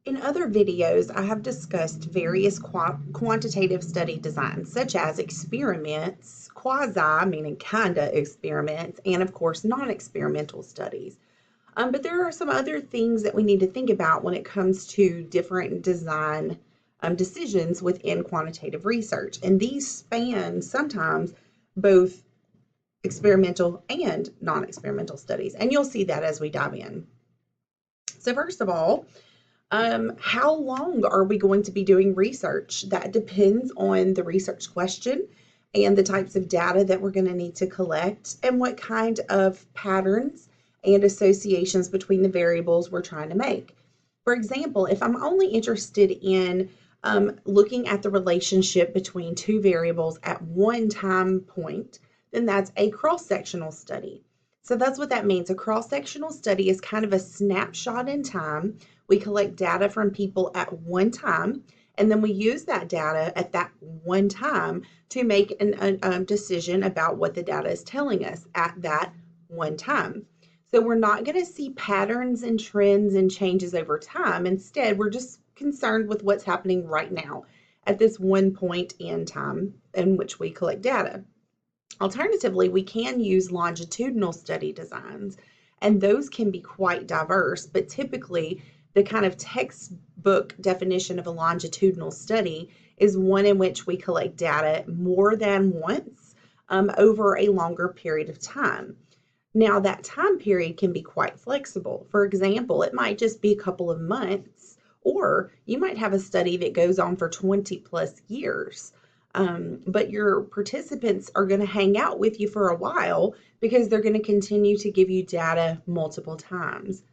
In other videos, I have discussed various quantitative study designs, such as experiments, quasi, meaning kinda experiments, and of course, non experimental studies. But there are some other things that we need to think about when it comes to different design decisions within quantitative research. And these span sometimes both experimental and non experimental studies. And you'll see that as we dive in. So, first of all, how long are we going to be doing research? That depends on the research question and the types of data that we're going to need to collect and what kind of patterns and associations between the variables we're trying to make. For example, if I'm only interested in looking at the relationship between two variables at one time point, then that's a cross-sectional study. So that's what that means. A cross-sectional study is kind of a snapshot in time. We collect data from people at one time, and then we use that data at that one time to make a decision about what the data is telling us at that one time. So we're not going to see patterns and trends and changes over time. Instead, we're just concerned with what's happening right now at this one point in time in which we collect data. Alternatively, we can use longitudinal study designs, and those can be quite diverse, but typically the kind of textbook definition of a longitudinal study is one in which we collect data more than once over a longer period of time. Now, that time period can be quite flexible. For example, it might just be a couple of months, or you might have a study that goes on for 20 plus years. But your participants are going to hang out with you for a while because they're going to continue to give you data multiple times.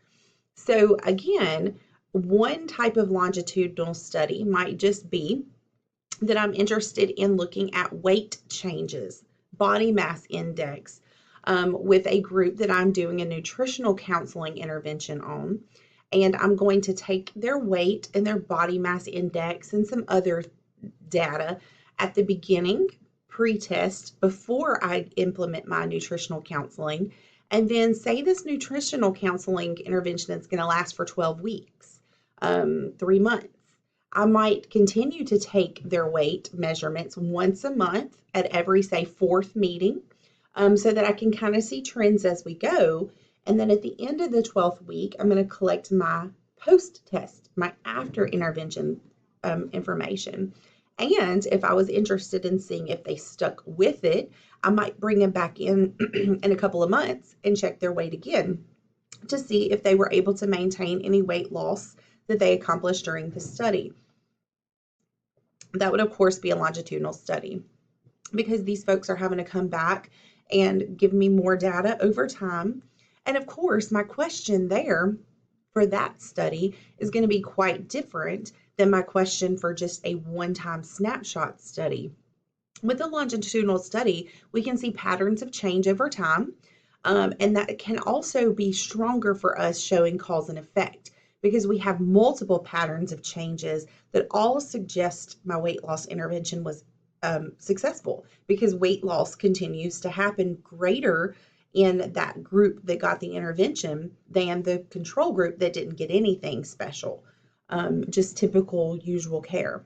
So again, one type of longitudinal study might just be that I'm interested in looking at weight changes, body mass index, with a group that I'm doing a nutritional counseling intervention on. And I'm going to take their weight and their body mass index and some other data at the beginning, pre-test, before I implement my nutritional counseling. And then say this nutritional counseling intervention is going to last for 12 weeks, 3 months. I might continue to take their weight measurements once a month at every, say, fourth meeting, so that I can kind of see trends as we go. And then at the end of the 12th week, I'm going to collect my post-test, my after intervention information. And if I was interested in seeing if they stuck with it, I might bring them back in in a couple of months and check their weight again to see if they were able to maintain any weight loss that they accomplished during the study. That would, of course, be a longitudinal study because these folks are having to come back and give me more data over time. And of course, my question there for that study is going to be quite different than my question for just a one-time snapshot study. With a longitudinal study, we can see patterns of change over time, and that can also be stronger for us showing cause and effect because we have multiple patterns of changes that all suggest my weight loss intervention was successful because weight loss continues to happen greater in that group that got the intervention than the control group that didn't get anything special. Just typical usual care.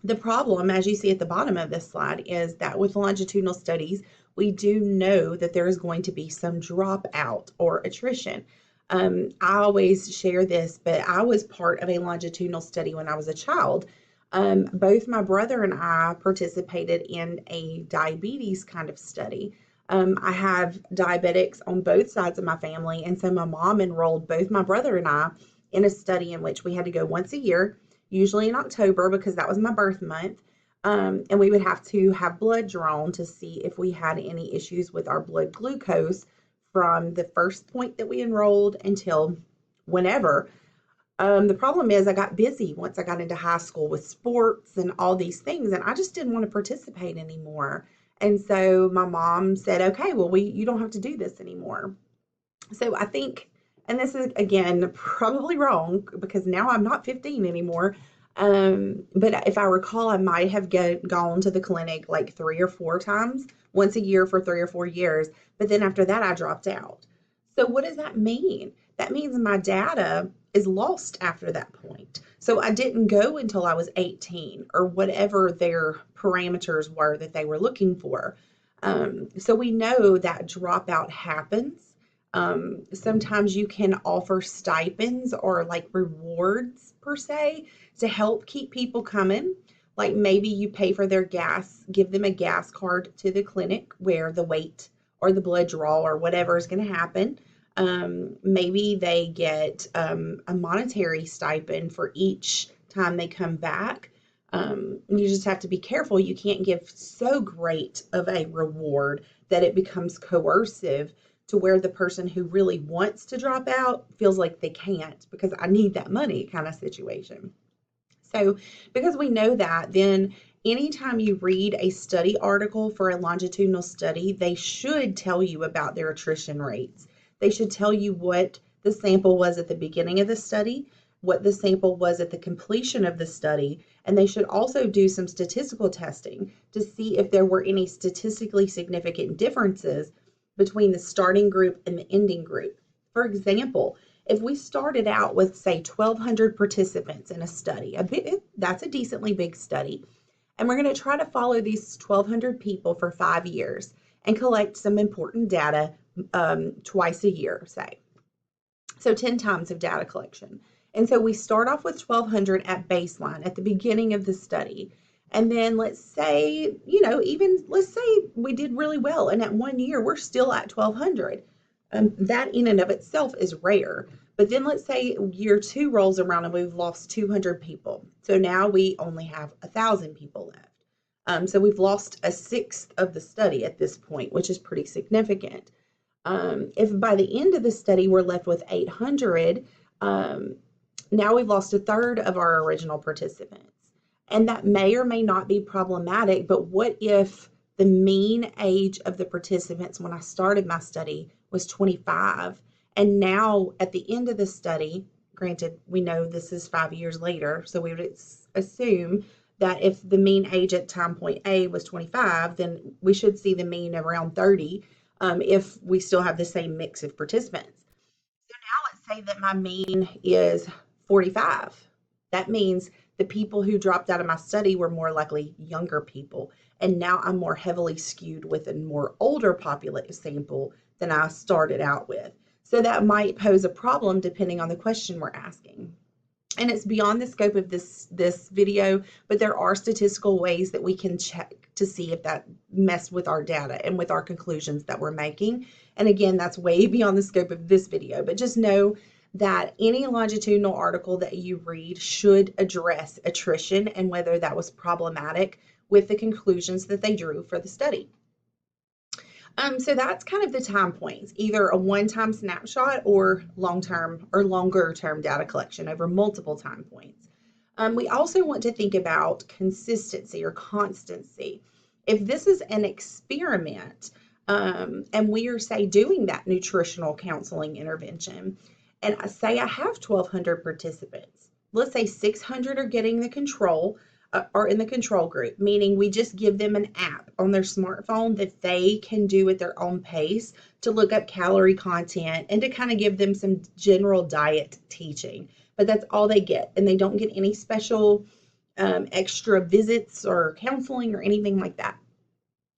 The problem, as you see at the bottom of this slide, is that with longitudinal studies, we do know that there is going to be some dropout or attrition. I always share this, but I was part of a longitudinal study when I was a child. Both my brother and I participated in a diabetes kind of study. I have diabetics on both sides of my family, and so my mom enrolled both my brother and I in a study in which we had to go once a year, usually in October because that was my birth month, and we would have to have blood drawn to see if we had any issues with our blood glucose from the first point that we enrolled until whenever. The problem is I got busy once I got into high school with sports and all these things, and I just didn't want to participate anymore. And so my mom said, okay, well, you don't have to do this anymore. So I think, and this is again probably wrong because now I'm not 15 anymore. But if I recall, I might have gone to the clinic like 3 or 4 times, once a year for 3 or 4 years. But then after that, I dropped out. So what does that mean? That means my data is lost after that point. So I didn't go until I was 18 or whatever their parameters were that they were looking for. So we know that dropout happens. Sometimes you can offer stipends or like rewards per se to help keep people coming. Like maybe you pay for their gas, give them a gas card to the clinic where the weight or the blood draw or whatever is going to happen. Maybe they get a monetary stipend for each time they come back. You just have to be careful. You can't give so great of a reward that it becomes coercive to where the person who really wants to drop out feels like they can't because I need that money kind of situation. So, because we know that, then anytime you read a study article for a longitudinal study, they should tell you about their attrition rates. They should tell you what the sample was at the beginning of the study, what the sample was at the completion of the study, and they should also do some statistical testing to see if there were any statistically significant differences between the starting group and the ending group. For example, if we started out with, say, 1,200 participants in a study, that's a decently big study, and we're going to try to follow these 1,200 people for 5 years and collect some important data twice a year, say. So 10 times of data collection. And so we start off with 1,200 at baseline at the beginning of the study. And then let's say, let's say we did really well. And at 1 year, we're still at 1,200. That in and of itself is rare. But then let's say year 2 rolls around and we've lost 200 people. So now we only have 1,000 people left. So we've lost a sixth of the study at this point, which is pretty significant. If by the end of the study we're left with 800, now we've lost a third of our original participants. And that may or may not be problematic, but what if the mean age of the participants when I started my study was 25, and now at the end of the study, granted, we know this is 5 years later, so we would assume that if the mean age at time point A was 25, then we should see the mean around 30 if we still have the same mix of participants. So now let's say that my mean is 45. That means the people who dropped out of my study were more likely younger people. And now I'm more heavily skewed with a more older population sample than I started out with. So that might pose a problem depending on the question we're asking. And it's beyond the scope of this video, but there are statistical ways that we can check to see if that messed with our data and with our conclusions that we're making. And again, that's way beyond the scope of this video, but just know that any longitudinal article that you read should address attrition and whether that was problematic with the conclusions that they drew for the study. So that's kind of the time points, either a one-time snapshot or long-term or longer-term data collection over multiple time points. We also want to think about consistency or constancy. If this is an experiment and we are, say, doing that nutritional counseling intervention, and say I have 1,200 participants, let's say 600 are getting the control, are in the control group, meaning we just give them an app on their smartphone that they can do at their own pace to look up calorie content and to kind of give them some general diet teaching. But that's all they get, and they don't get any special extra visits or counseling or anything like that.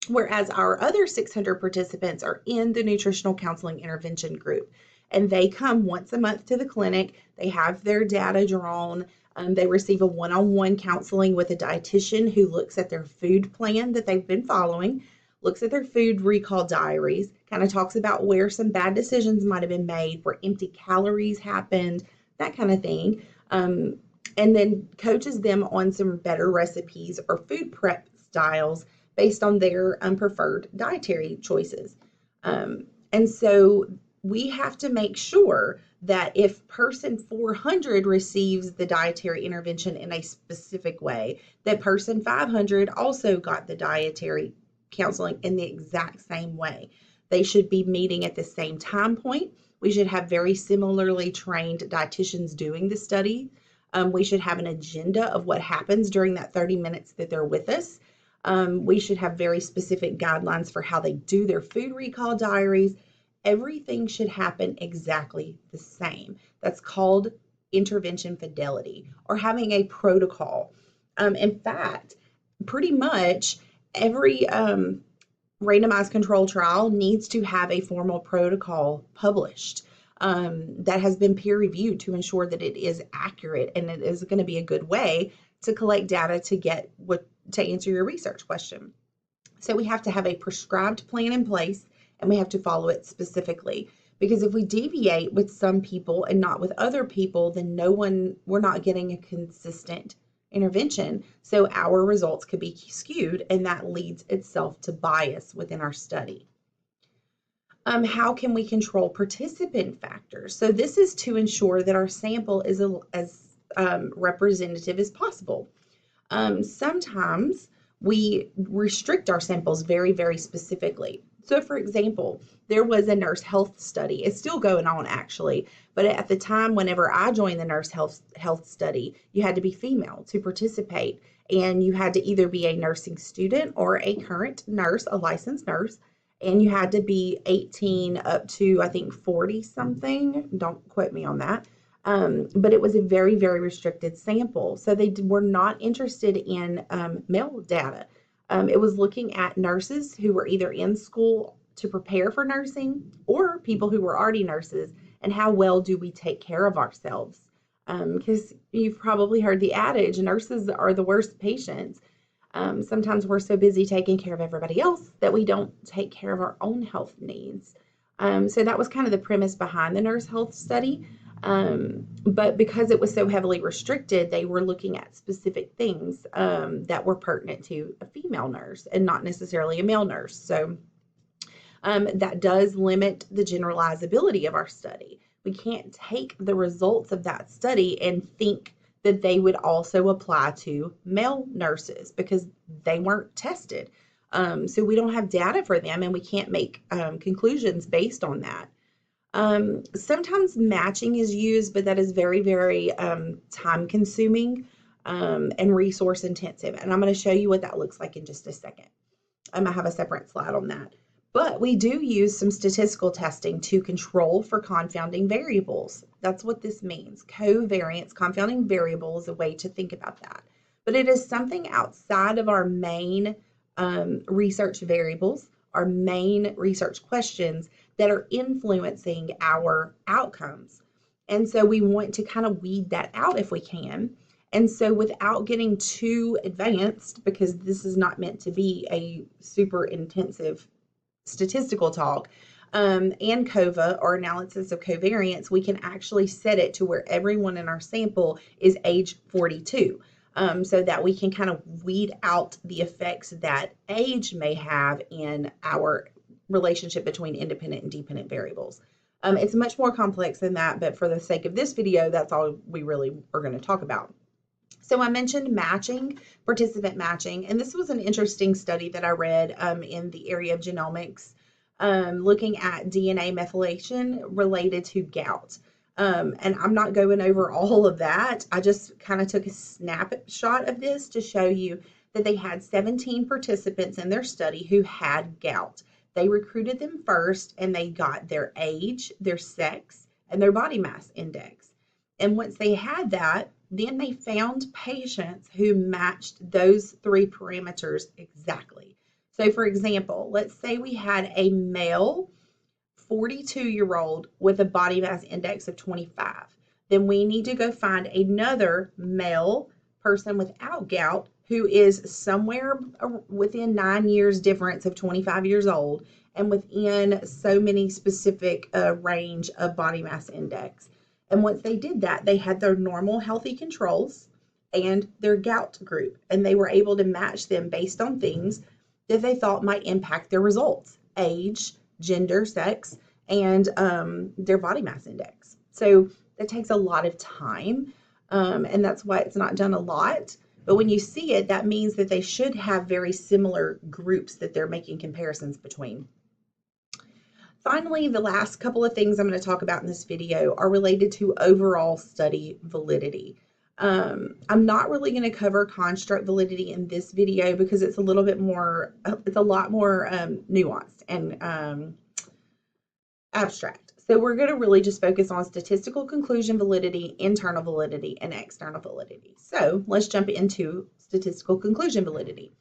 Whereas our other 600 participants are in the nutritional counseling intervention group, and they come once a month to the clinic. They have their data drawn. They receive a one-on-one counseling with a dietitian who looks at their food plan that they've been following, looks at their food recall diaries, kind of talks about where some bad decisions might have been made, where empty calories happened, that kind of thing, and then coaches them on some better recipes or food prep styles based on their preferred dietary choices. And so we have to make sure that if person 400 receives the dietary intervention in a specific way, that person 500 also got the dietary counseling in the exact same way. They should be meeting at the same time point. We should have very similarly trained dietitians doing the study. We should have an agenda of what happens during that 30 minutes that they're with us. We should have very specific guidelines for how they do their food recall diaries. Everything should happen exactly the same. That's called intervention fidelity or having a protocol. In fact, pretty much every randomized control trial needs to have a formal protocol published that has been peer reviewed to ensure that it is accurate and it is going to be a good way to collect data to answer your research question. So we have to have a prescribed plan in place and we have to follow it specifically. Because if we deviate with some people and not with other people, then we're not getting a consistent intervention. So our results could be skewed and that leads itself to bias within our study. How can we control participant factors? So this is to ensure that our sample is as representative as possible. Sometimes we restrict our samples very, very specifically. So for example, there was a nurse health study. It's still going on actually, but at the time whenever I joined the nurse health study, you had to be female to participate and you had to either be a nursing student or a current nurse, a licensed nurse, and you had to be 18 up to I think 40 something. Don't quote me on that. But it was a very, very restricted sample. So they were not interested in male data. It was looking at nurses who were either in school to prepare for nursing or people who were already nurses and how well do we take care of ourselves. Because you've probably heard the adage, nurses are the worst patients. Sometimes we're so busy taking care of everybody else that we don't take care of our own health needs. So that was kind of the premise behind the nurse health study. But because it was so heavily restricted, they were looking at specific things that were pertinent to a female nurse and not necessarily a male nurse. So that does limit the generalizability of our study. We can't take the results of that study and think that they would also apply to male nurses because they weren't tested. So we don't have data for them and we can't make conclusions based on that. Sometimes matching is used, but that is very, very time consuming and resource intensive. And I'm going to show you what that looks like in just a second. I have a separate slide on that. But we do use some statistical testing to control for confounding variables. That's what this means. Covariance, confounding variable is a way to think about that. But it is something outside of our main research variables, our main research questions that are influencing our outcomes. And so we want to kind of weed that out if we can. And so without getting too advanced, because this is not meant to be a super intensive statistical talk, and COVA, or analysis of covariance, we can actually set it to where everyone in our sample is age 42. So that we can kind of weed out the effects that age may have in our relationship between independent and dependent variables. It's much more complex than that, but for the sake of this video, that's all we really are going to talk about. So I mentioned matching, participant matching, and this was an interesting study that I read in the area of genomics, looking at DNA methylation related to gout. And I'm not going over all of that. I just kind of took a snapshot of this to show you that they had 17 participants in their study who had gout. They recruited them first and they got their age, their sex, and their body mass index. And once they had that, then they found patients who matched those three parameters exactly. So for example, let's say we had a male 42-year-old with a body mass index of 25. Then we need to go find another male person without gout who is somewhere within 9 years difference of 25 years old and within so many specific range of body mass index. And once they did that, they had their normal healthy controls and their gout group, and they were able to match them based on things that they thought might impact their results: age, gender, sex, and their body mass index. So that takes a lot of time, and that's why it's not done a lot. But when you see it, that means that they should have very similar groups that they're making comparisons between. Finally, the last couple of things I'm going to talk about in this video are related to overall study validity. I'm not really going to cover construct validity in this video because it's a little bit more, it's a lot more nuanced and abstract. So we're going to really just focus on statistical conclusion validity, internal validity, and external validity. So let's jump into statistical conclusion validity.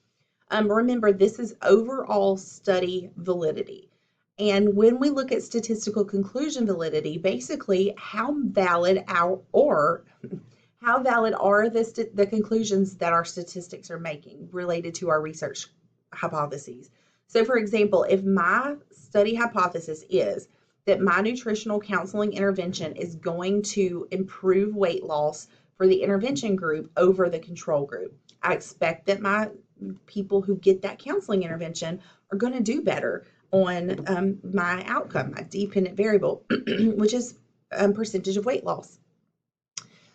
Remember, this is overall study validity. And when we look at statistical conclusion validity, basically how valid are the conclusions that our statistics are making related to our research hypotheses. So for example, if my study hypothesis is that my nutritional counseling intervention is going to improve weight loss for the intervention group over the control group, I expect that my people who get that counseling intervention are going to do better on my outcome, my dependent variable, which is percentage of weight loss.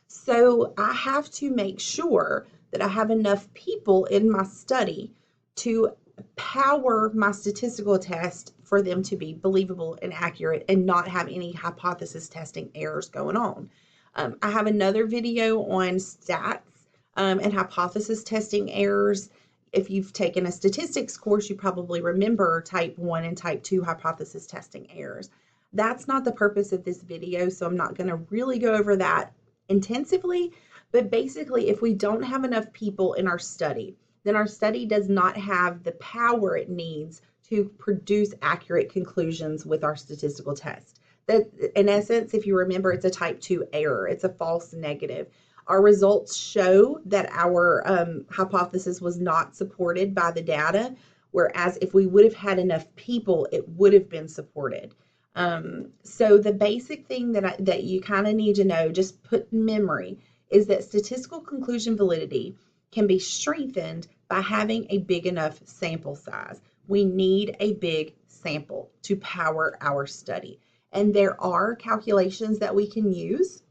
So I have to make sure that I have enough people in my study to power my statistical test for them to be believable and accurate and not have any hypothesis testing errors going on. I have another video on stats and hypothesis testing errors. If you've taken a statistics course, you probably remember type 1 and type 2 hypothesis testing errors. That's not the purpose of this video, so I'm not going to really go over that intensively, but basically if we don't have enough people in our study, then our study does not have the power it needs to produce accurate conclusions with our statistical test. That, in essence, if you remember, it's a type 2 error. It's a false negative. Our results show that our hypothesis was not supported by the data, whereas if we would have had enough people, it would have been supported. So the basic thing that you kind of need to know, just put in memory, is that statistical conclusion validity can be strengthened by having a big enough sample size. We need a big sample to power our study. And there are calculations that we can use.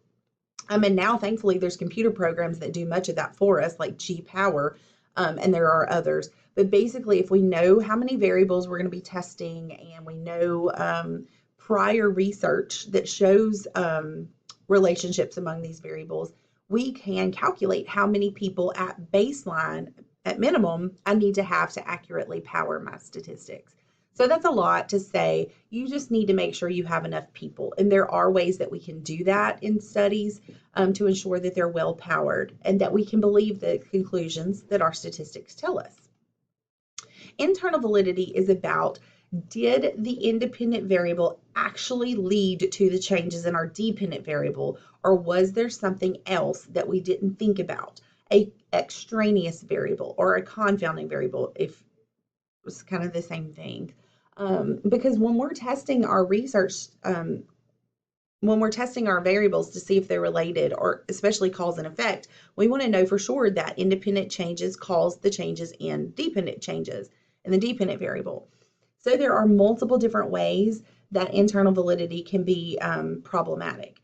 And now, thankfully, there's computer programs that do much of that for us, like G-Power, and there are others. But basically, if we know how many variables we're going to be testing and we know prior research that shows relationships among these variables, we can calculate how many people at baseline, at minimum, I need to have to accurately power my statistics. So that's a lot to say. You just need to make sure you have enough people. And there are ways that we can do that in studies to ensure that they're well powered and that we can believe the conclusions that our statistics tell us. Internal validity is about, did the independent variable actually lead to the changes in our dependent variable, or was there something else that we didn't think about? A extraneous variable or a confounding variable, if it was kind of the same thing. Because when we're testing our research, when we're testing our variables to see if they're related, or especially cause and effect, we want to know for sure that independent changes cause the changes in dependent changes in the dependent variable. So there are multiple different ways that internal validity can be problematic.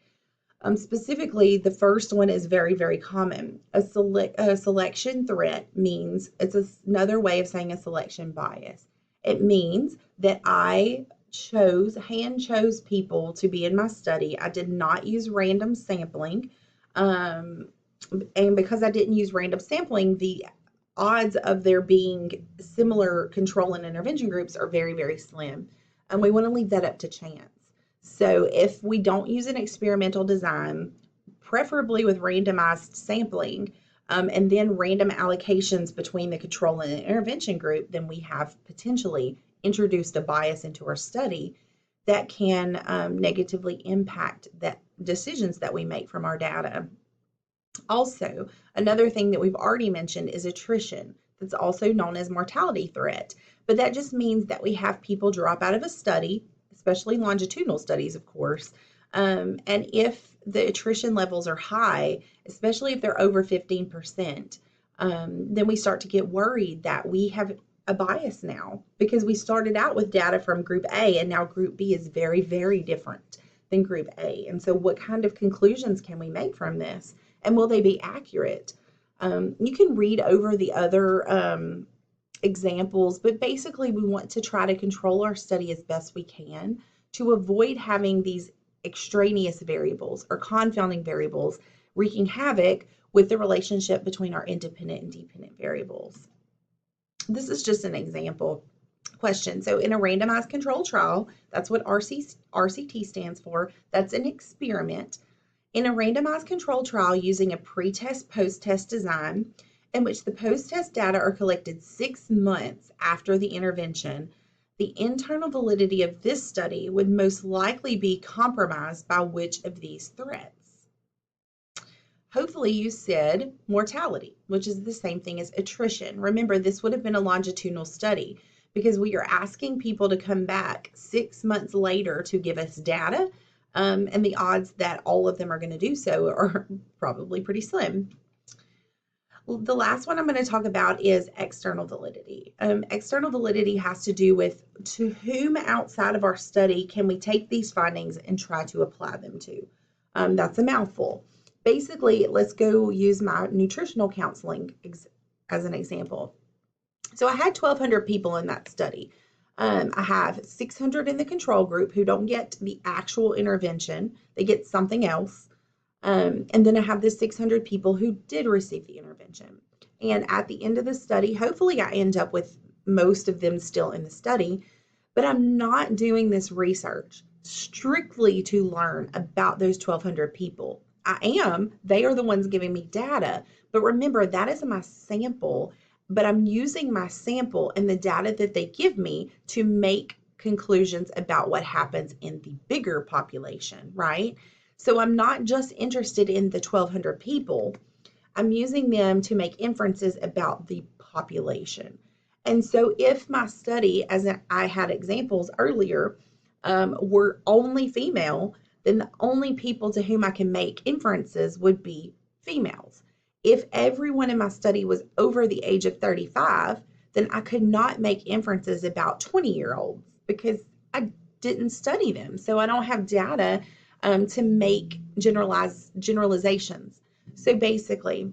Specifically, the first one is very, very common. A selection threat means, it's another way of saying a selection bias. It means that I hand chose people to be in my study. I did not use random sampling. And because I didn't use random sampling, the odds of there being similar control and intervention groups are very, very slim. And we want to leave that up to chance. So if we don't use an experimental design, preferably with randomized sampling, and then random allocations between the control and the intervention group, then we have potentially introduced a bias into our study that can negatively impact the decisions that we make from our data. Also, another thing that we've already mentioned is attrition. That's also known as mortality threat. But that just means that we have people drop out of a study, especially longitudinal studies, of course. And if the attrition levels are high, especially if they're over 15%, then we start to get worried that we have a bias now, because we started out with data from group A and now group B is very, very different than group A. And so what kind of conclusions can we make from this? And will they be accurate? You can read over the other examples, but basically we want to try to control our study as best we can to avoid having these extraneous variables or confounding variables wreaking havoc with the relationship between our independent and dependent variables. This is just an example. Question. So in a randomized controlled trial, that's what RCT stands for. That's an experiment. In a randomized controlled trial using a pre-test, post-test design, in which the post-test data are collected 6 months after the intervention, the internal validity of this study would most likely be compromised by which of these threats? Hopefully you said mortality, which is the same thing as attrition. Remember, this would have been a longitudinal study because we are asking people to come back 6 months later to give us data, and the odds that all of them are going to do so are probably pretty slim. The last one I'm going to talk about is external validity. External validity has to do with to whom outside of our study can we take these findings and try to apply them to. That's a mouthful. Basically, let's go use my nutritional counseling as an example. So I had 1,200 people in that study. I have 600 in the control group who don't get the actual intervention. They get something else. And then I have the 600 people who did receive the intervention. And at the end of the study, hopefully I end up with most of them still in the study, but I'm not doing this research strictly to learn about those 1,200 people. They are the ones giving me data, but remember that is my sample, but I'm using my sample and the data that they give me to make conclusions about what happens in the bigger population, right? So I'm not just interested in the 1,200 people. I'm using them to make inferences about the population. And so if my study, as I had examples earlier, were only female, then the only people to whom I can make inferences would be females. If everyone in my study was over the age of 35, then I could not make inferences about 20-year-olds because I didn't study them. So I don't have data to make generalizations. So basically,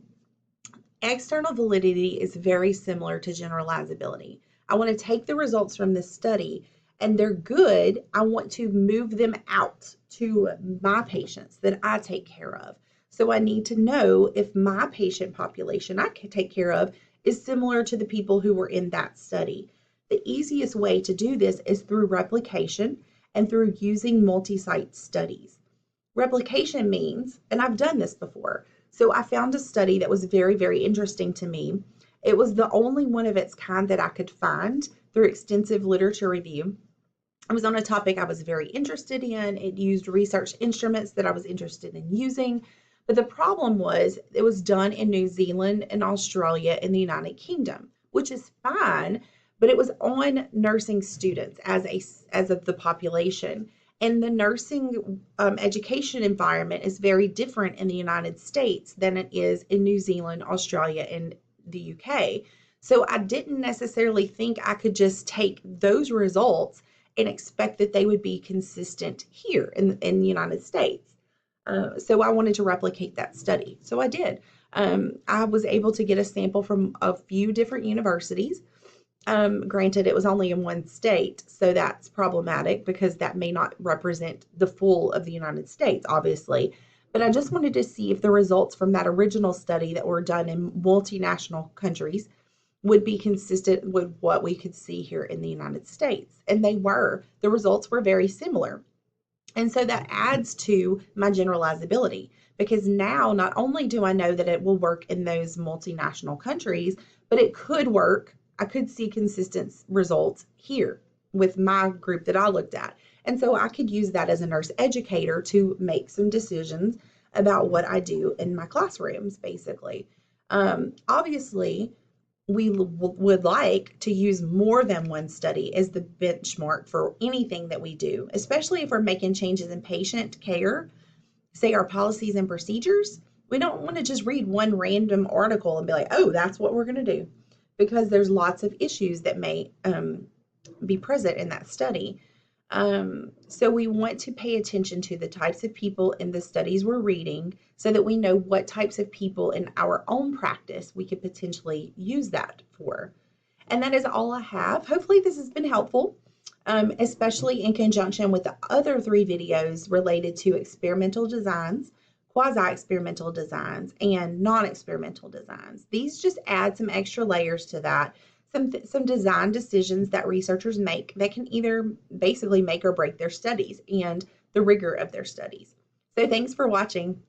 external validity is very similar to generalizability. I want to take the results from this study and they're good. I want to move them out to my patients that I take care of. So I need to know if my patient population I can take care of is similar to the people who were in that study. The easiest way to do this is through replication and through using multi-site studies. Replication means, and I've done this before, so I found a study that was very, very interesting to me. It was the only one of its kind that I could find through extensive literature review. It was on a topic I was very interested in. It used research instruments that I was interested in using. But the problem was it was done in New Zealand and Australia and the United Kingdom, which is fine, but it was on nursing students as of the population. And the nursing education environment is very different in the United States than it is in New Zealand, Australia, and the UK. So I didn't necessarily think I could just take those results and expect that they would be consistent here in the United States. So I wanted to replicate that study. So I did. I was able to get a sample from a few different universities. Granted, it was only in one state, so that's problematic because that may not represent the full of the United States, obviously. But I just wanted to see if the results from that original study that were done in multinational countries would be consistent with what we could see here in the United States. And they were. The results were very similar. And so that adds to my generalizability because now not only do I know that it will work in those multinational countries, but it could work. I could see consistent results here with my group that I looked at. And so I could use that as a nurse educator to make some decisions about what I do in my classrooms, basically. Obviously, we would like to use more than one study as the benchmark for anything that we do, especially if we're making changes in patient care, say our policies and procedures. We don't want to just read one random article and be like, oh, that's what we're going to do, because there's lots of issues that may be present in that study. So we want to pay attention to the types of people in the studies we're reading so that we know what types of people in our own practice we could potentially use that for. And that is all I have. Hopefully this has been helpful, especially in conjunction with the other 3 videos related to experimental designs, quasi-experimental designs, and non-experimental designs. These just add some extra layers to that some design decisions that researchers make that can either basically make or break their studies and the rigor of their studies. So thanks for watching.